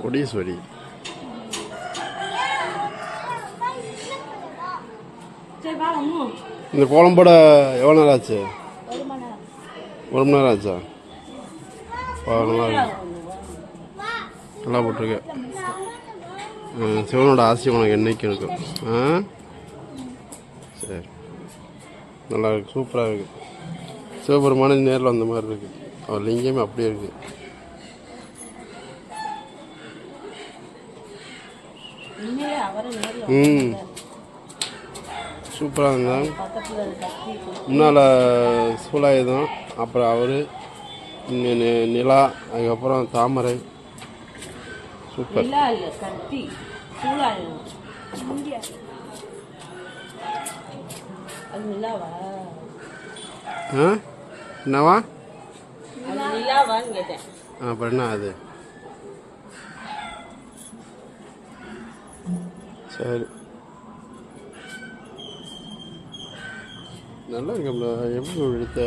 ஒடீஸ்வரி. இந்த கோலம் போட எவ்வளோ நேரம் ஆச்சு? 1 மணி நேரம் ஆச்சா? நல்லா போட்டிருக்கு. சிவனோட ஆசை உனக்கு என்னைக்கு இருக்கும். சரி, நல்லா இருக்கு, சூப்பராக இருக்குது. சிவபெருமானு நேரில் வந்த மாதிரி இருக்குது. அவர் லிங்கமே அப்படியே இருக்குது. சூப்பராக இருந்தாங்க. முன்னால் சூலாயுதம், அப்புறம் அவர் நிலா, அதுக்கப்புறம் தாமரை. சூப்பர். என்னவா? அப்புறம் என்ன அது? சரி, நல்லா இருக்குல்ல. எப்படி எடுத்த?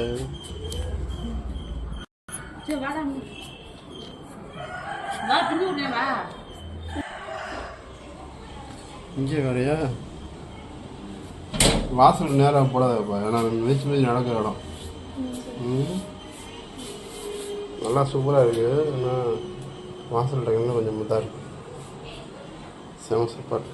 இங்கே வேறையா? வாசல் நேரம் போடாதப்பா, ஏன்னா மிதிச்சு மிதிச்சு நடக்கிற இடம். நல்லா சூப்பராக இருக்குது. ஆனால் வாசல் டக்குன்னு கொஞ்சம் இதாக இருக்கு. செம சூப்பர்.